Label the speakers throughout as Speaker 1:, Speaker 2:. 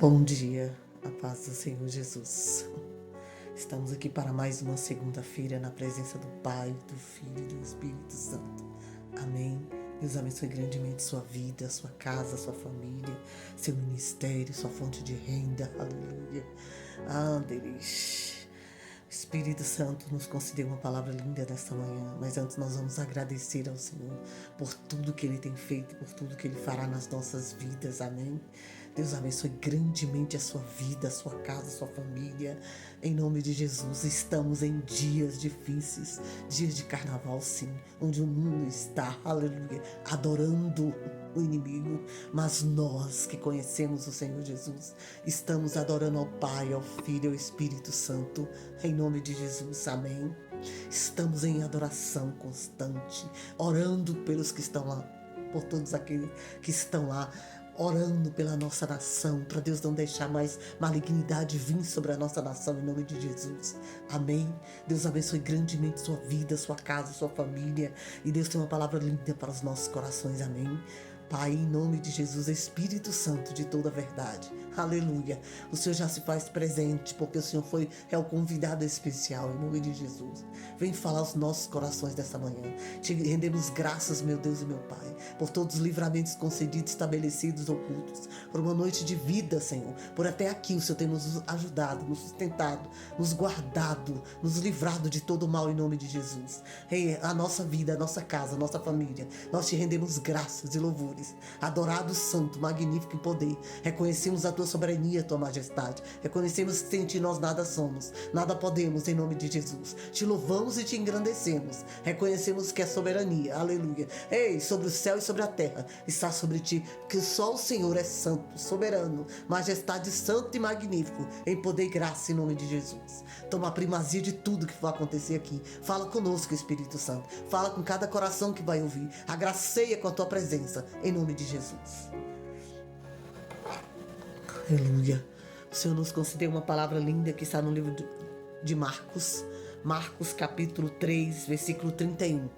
Speaker 1: Bom dia, a paz do Senhor Jesus. Estamos aqui para mais uma segunda-feira na presença do Pai, do Filho e do Espírito Santo. Amém. Deus abençoe grandemente sua vida, sua casa, sua família, seu ministério, sua fonte de renda. Aleluia. Deus. O Espírito Santo nos concedeu uma palavra linda nesta manhã, mas antes nós vamos agradecer ao Senhor por tudo que Ele tem feito, por tudo que Ele fará nas nossas vidas. Amém. Deus abençoe grandemente a sua vida, a sua casa, a sua família. Em nome de Jesus, estamos em dias difíceis, dias de carnaval, sim, onde o mundo está, aleluia, adorando o inimigo, mas nós que conhecemos o Senhor Jesus, estamos adorando ao Pai, ao Filho e ao Espírito Santo, em nome de Jesus, amém. Estamos em adoração constante, orando pelos que estão lá, por todos aqueles que estão lá, orando pela nossa nação, para Deus não deixar mais malignidade vir sobre a nossa nação, em nome de Jesus. Amém. Deus abençoe grandemente sua vida, sua casa, sua família. E Deus tem uma palavra linda para os nossos corações. Amém. Pai, em nome de Jesus, Espírito Santo de toda a verdade. Aleluia. O Senhor já se faz presente, porque o Senhor é o convidado especial, em nome de Jesus. Vem falar aos nossos corações dessa manhã. Te rendemos graças, meu Deus e meu Pai, por todos os livramentos concedidos, estabelecidos, ocultos, por uma noite de vida, Senhor. Por até aqui o Senhor tem nos ajudado, nos sustentado, nos guardado, nos livrado de todo o mal, em nome de Jesus. A nossa vida, a nossa casa, a nossa família, nós te rendemos graças e louvores. Adorado, santo, magnífico e poder. Reconhecemos a tua soberania, a tua majestade. Reconhecemos que sem ti nós nada somos, nada podemos, em nome de Jesus. Te louvamos e te engrandecemos. Reconhecemos que é soberania, aleluia. Sobre o céu e sobre a terra está sobre ti, que só o Senhor é santo, soberano, majestade, santo e magnífico, em poder e graça, em nome de Jesus. Toma a primazia de tudo que vai acontecer aqui. Fala conosco, Espírito Santo. Fala com cada coração que vai ouvir. Agraceia com a tua presença, em nome de Jesus. Aleluia. O Senhor nos concedeu uma palavra linda que está no livro de Marcos. Marcos capítulo 3, versículo 31.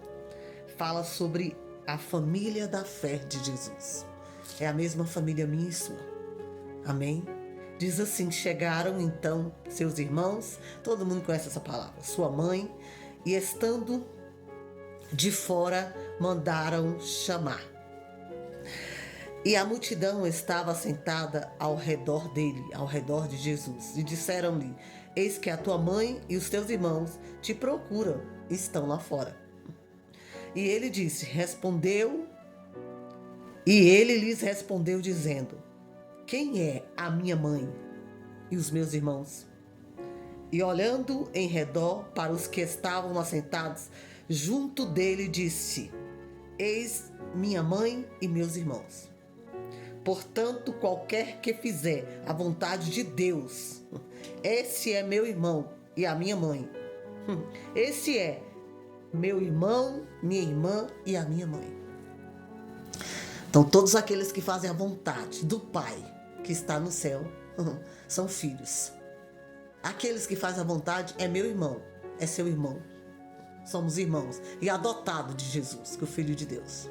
Speaker 1: Fala sobre a família da fé de Jesus. É a mesma família minha e sua. Amém? Diz assim: chegaram então seus irmãos, todo mundo conhece essa palavra, sua mãe, e estando de fora mandaram chamar. E a multidão estava sentada ao redor dele, ao redor de Jesus. E disseram-lhe: eis que a tua mãe e os teus irmãos te procuram, estão lá fora. E ele lhes respondeu dizendo: quem é a minha mãe e os meus irmãos? E olhando em redor para os que estavam assentados junto dele, disse: eis minha mãe e meus irmãos. Portanto, qualquer que fizer a vontade de Deus, esse é meu irmão e a minha mãe. Esse é meu irmão, minha irmã e a minha mãe. Então, todos aqueles que fazem a vontade do Pai que está no céu são filhos. Aqueles que fazem a vontade é meu irmão, é seu irmão. Somos irmãos e adotado de Jesus, que é o Filho de Deus.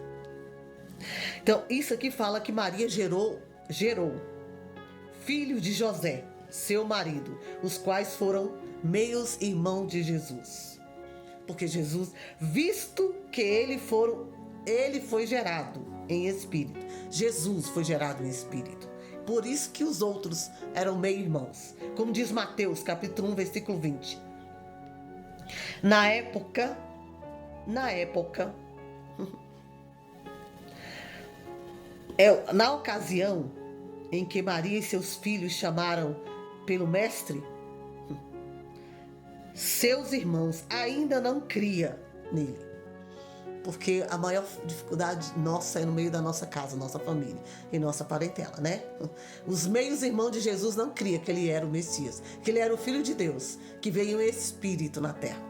Speaker 1: Então, isso aqui fala que Maria gerou filhos de José, seu marido, os quais foram meios irmãos de Jesus. Porque Jesus, visto que ele foi gerado em espírito. Jesus foi gerado em espírito. Por isso que os outros eram meio-irmãos. Como diz Mateus, capítulo 1, versículo 20. Na época, na ocasião em que Maria e seus filhos chamaram pelo mestre, seus irmãos ainda não criam nele. Porque a maior dificuldade nossa é no meio da nossa casa, nossa família e nossa parentela, né? Os meios irmãos de Jesus não criam que ele era o Messias, que ele era o Filho de Deus, que veio em espírito na terra.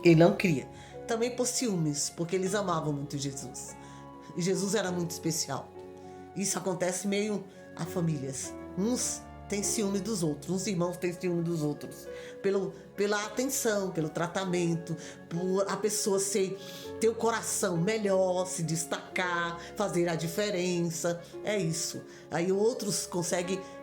Speaker 1: Ele não cria. Também por ciúmes, porque eles amavam muito Jesus. E Jesus era muito especial. Isso acontece meio a famílias. Uns tem ciúme dos outros, uns irmãos têm ciúme dos outros, pela atenção, pelo tratamento, por a pessoa ter o coração melhor, se destacar, fazer a diferença, é isso. Aí outros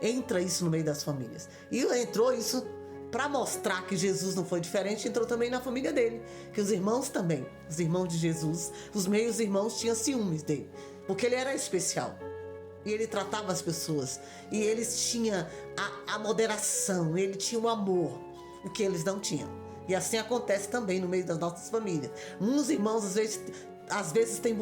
Speaker 1: entra isso no meio das famílias. E entrou isso para mostrar que Jesus não foi diferente, entrou também na família dele, que os irmãos também, os irmãos de Jesus, os meios irmãos tinham ciúmes dele, porque ele era especial. E ele tratava as pessoas. E eles tinham a moderação. Ele tinha o amor. O que eles não tinham. E assim acontece também no meio das nossas famílias. Uns irmãos, às vezes têm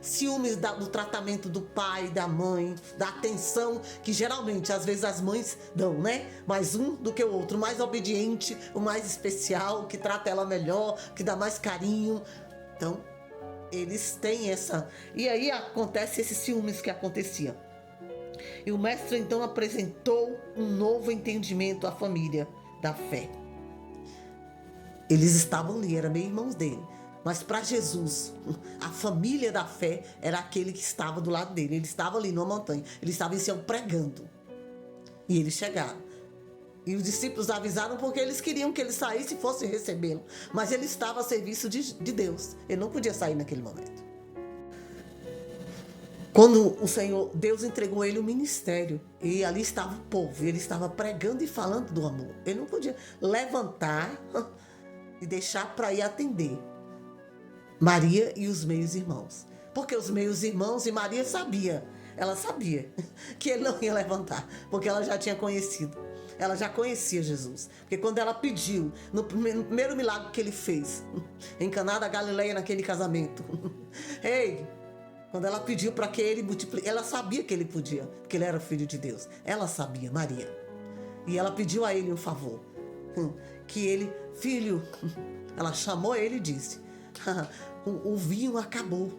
Speaker 1: ciúmes do tratamento do pai, da mãe, da atenção que geralmente, às vezes, as mães dão, né? Mais um do que o outro. O mais obediente, o mais especial, o que trata ela melhor, que dá mais carinho. Então, eles têm essa... E aí acontece esses ciúmes que acontecia. E o mestre então apresentou um novo entendimento à família da fé. Eles estavam ali, eram meio irmãos dele. Mas para Jesus, a família da fé era aquele que estava do lado dele. Ele estava ali numa montanha. Ele estava em céu pregando. E eles chegaram. E os discípulos avisaram porque eles queriam que ele saísse e fosse recebê-lo. Mas ele estava a serviço de Deus. Ele não podia sair naquele momento. Quando o Senhor, Deus entregou ele o ministério. E ali estava o povo. Ele estava pregando e falando do amor. Ele não podia levantar e deixar para ir atender Maria e os meios irmãos. Porque os meios irmãos e Maria sabia. Ela sabia que ele não ia levantar. Porque ela já tinha conhecido. Ela já conhecia Jesus. Porque quando ela pediu, no primeiro milagre que ele fez, em Caná da Galileia, naquele casamento, quando ela pediu para que ele multiplicasse, ela sabia que ele podia, porque ele era filho de Deus. Ela sabia, Maria. E ela pediu a ele um favor. Que ele, filho, ela chamou ele e disse, o vinho acabou.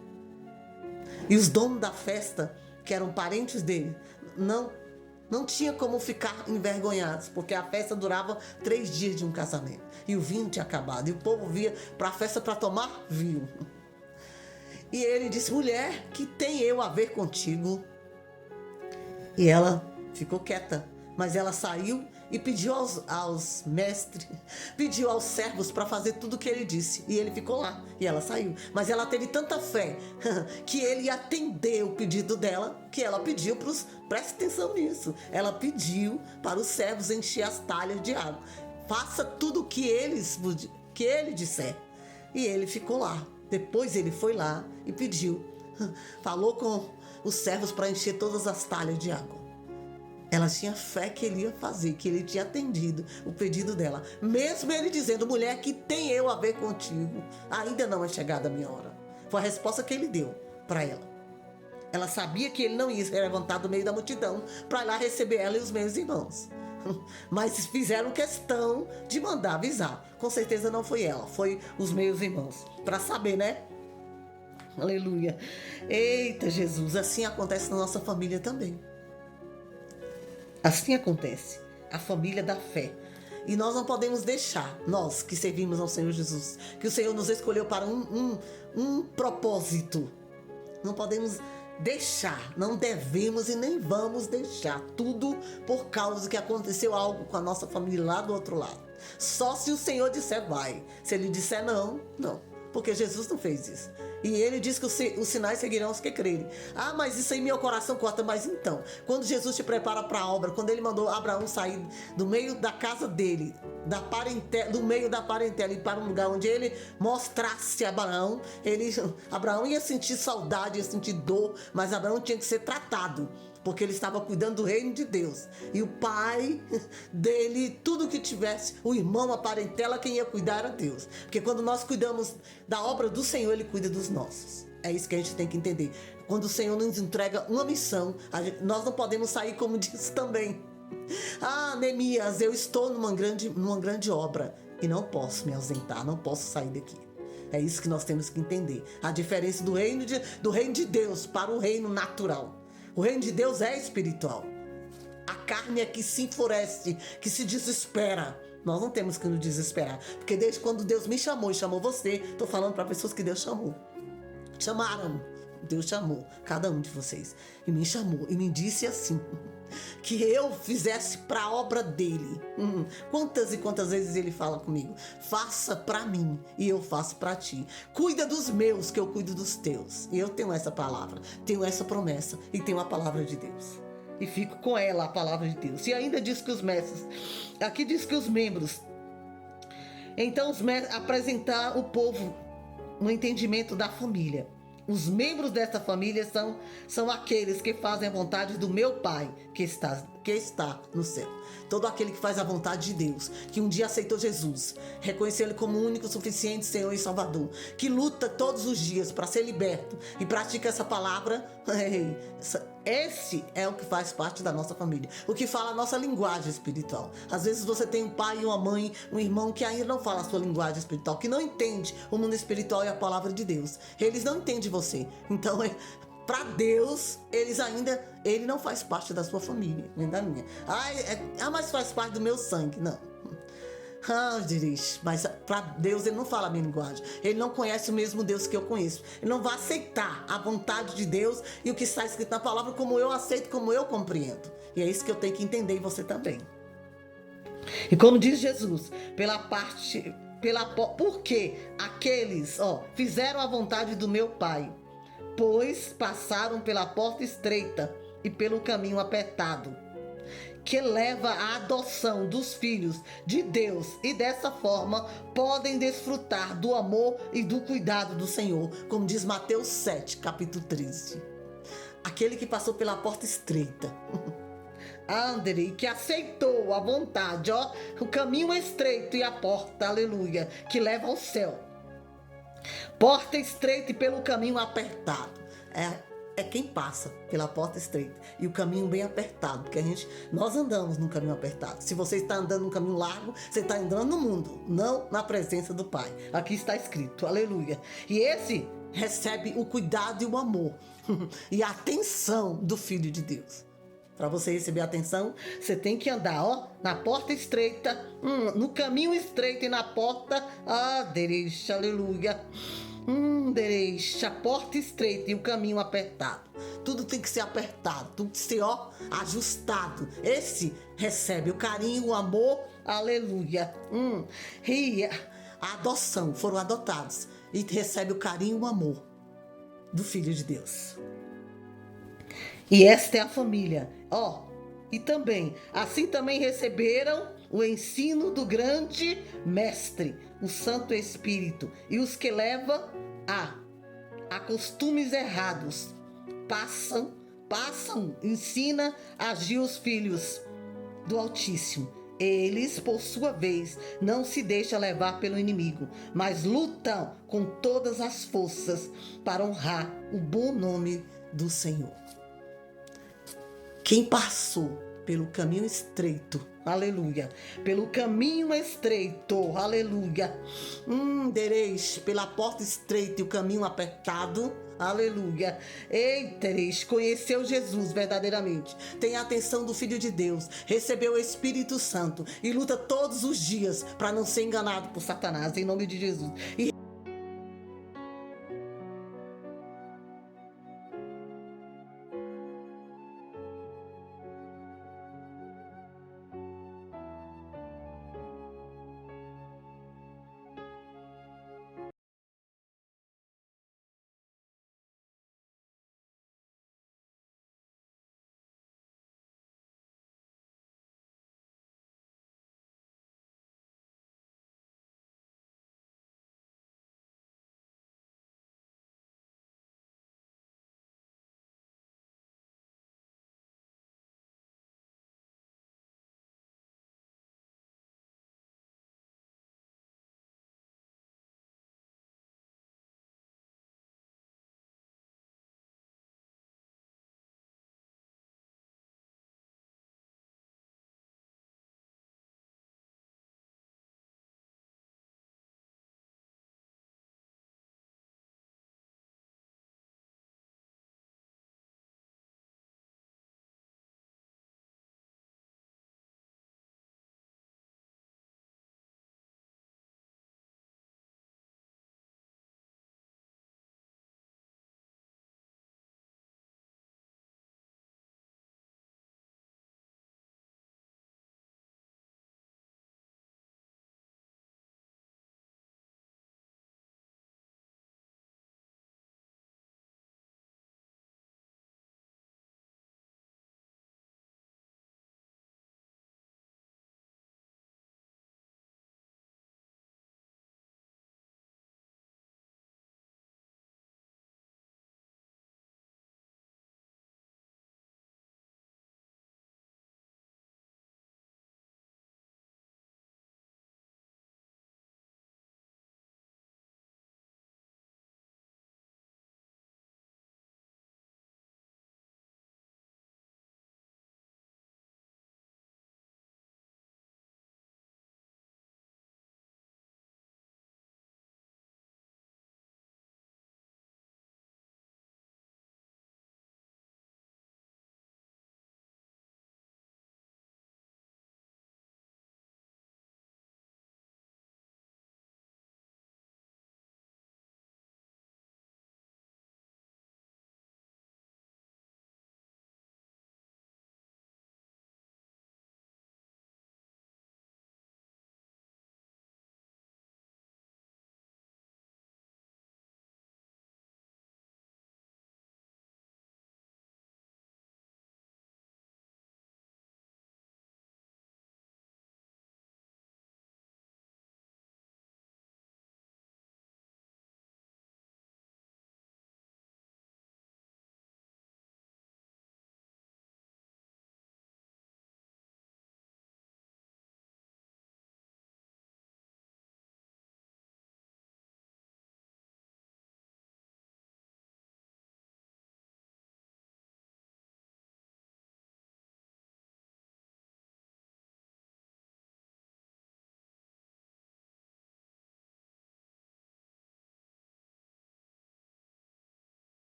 Speaker 1: E os donos da festa, que eram parentes dele, não tinha como ficar envergonhados, porque a festa durava 3 dias de um casamento. E o vinho tinha acabado. E o povo via para a festa para tomar vinho. E ele disse, mulher, que tem eu a ver contigo? E ela ficou quieta. Mas ela saiu e pediu aos mestres, pediu aos servos para fazer tudo o que ele disse. E ele ficou lá, e ela saiu. Mas ela teve tanta fé que ele ia atender o pedido dela, que ela pediu para os... Preste atenção nisso. Ela pediu para os servos encher as talhas de água. Faça tudo o que ele disser. E ele ficou lá. Depois ele foi lá e pediu. Falou com os servos para encher todas as talhas de água. Ela tinha fé que ele ia fazer, que ele tinha atendido o pedido dela. Mesmo ele dizendo, mulher, que tem eu a ver contigo, ainda não é chegada a minha hora. Foi a resposta que ele deu para ela. Ela sabia que ele não ia se levantar do meio da multidão para ir lá receber ela e os meus irmãos. Mas fizeram questão de mandar avisar. Com certeza não foi ela, foi os meus irmãos. Para saber, né? Aleluia. Eita, Jesus, assim acontece na nossa família também. Assim acontece, a família da fé. E nós não podemos deixar, nós que servimos ao Senhor Jesus, que o Senhor nos escolheu para um propósito. Não podemos deixar, não devemos e nem vamos deixar tudo por causa que aconteceu algo com a nossa família lá do outro lado. Só se o Senhor disser vai. Se Ele disser não, não. Porque Jesus não fez isso. E ele diz que os sinais seguirão os que crerem. Ah, mas isso aí meu coração corta. Mas então, quando Jesus te prepara para a obra, quando ele mandou Abraão sair do meio da casa dele, do meio da parentela e para um lugar onde ele mostrasse a Abraão, Abraão ia sentir saudade, ia sentir dor, mas Abraão tinha que ser tratado. Porque ele estava cuidando do reino de Deus. E o pai dele, tudo que tivesse, o irmão, a parentela, quem ia cuidar era Deus. Porque quando nós cuidamos da obra do Senhor, Ele cuida dos nossos. É isso que a gente tem que entender. Quando o Senhor nos entrega uma missão, nós não podemos sair como diz também. Ah, Neemias, eu estou numa grande obra e não posso me ausentar, não posso sair daqui. É isso que nós temos que entender. A diferença do reino de Deus para o reino natural. O reino de Deus é espiritual. A carne é que se enfurece, que se desespera. Nós não temos que nos desesperar. Porque desde quando Deus me chamou e chamou você, estou falando para pessoas que Deus chamou. Chamaram. Deus chamou cada um de vocês e me chamou e me disse assim, que eu fizesse para a obra dele. Quantas e quantas vezes ele fala comigo: faça para mim e eu faço para ti. Cuida dos meus que eu cuido dos teus. E eu tenho essa palavra, tenho essa promessa e tenho a palavra de Deus. E fico com ela, a palavra de Deus. E ainda diz que os mestres, aqui diz que os membros, então os mestres apresentar o povo no entendimento da família. Os membros desta família são aqueles que fazem a vontade do meu Pai que está no céu. Todo aquele que faz a vontade de Deus, que um dia aceitou Jesus, reconheceu Ele como o único, suficiente Senhor e Salvador, que luta todos os dias para ser liberto e pratica essa palavra, esse é o que faz parte da nossa família, o que fala a nossa linguagem espiritual. Às vezes você tem um pai e uma mãe, um irmão que ainda não fala a sua linguagem espiritual, que não entende o mundo espiritual e a palavra de Deus. Eles não entendem você. Então, para Deus, ele não faz parte da sua família, nem da minha. Mas faz parte do meu sangue. Não. Mas para Deus ele não fala a minha linguagem. Ele não conhece o mesmo Deus que eu conheço. Ele não vai aceitar a vontade de Deus e o que está escrito na palavra como eu aceito, como eu compreendo. E é isso que eu tenho que entender, e você também. E como diz Jesus, porque aqueles fizeram a vontade do meu Pai, pois passaram pela porta estreita e pelo caminho apertado, que leva à adoção dos filhos de Deus, e dessa forma podem desfrutar do amor e do cuidado do Senhor, como diz Mateus 7, capítulo 13. Aquele que passou pela porta estreita, que aceitou a vontade, o caminho estreito e a porta, aleluia, que leva ao céu. Porta estreita e pelo caminho apertado. É quem passa pela porta estreita e o caminho bem apertado, porque nós andamos num caminho apertado. Se você está andando num caminho largo, você está andando no mundo, não na presença do Pai. Aqui está escrito, aleluia. E esse recebe o cuidado e o amor e a atenção do Filho de Deus. Para você receber a atenção, você tem que andar na porta estreita, no caminho estreito e na porta, aleluia. A porta estreita e o caminho apertado. Tudo tem que ser apertado, tudo tem que ser ajustado. Esse recebe o carinho, o amor, aleluia. E a adoção, foram adotados e recebe o carinho e o amor do Filho de Deus. E esta é a família. E também, assim também receberam o ensino do grande mestre, o Santo Espírito, e os que levam a costumes errados, ensina a agir os filhos do Altíssimo. Eles, por sua vez, não se deixam levar pelo inimigo, mas lutam com todas as forças para honrar o bom nome do Senhor. Quem passou pelo caminho estreito, aleluia, pelo caminho estreito, aleluia, pela porta estreita e o caminho apertado, aleluia, conheceu Jesus verdadeiramente, tem a atenção do Filho de Deus, recebeu o Espírito Santo e luta todos os dias para não ser enganado por Satanás, em nome de Jesus. E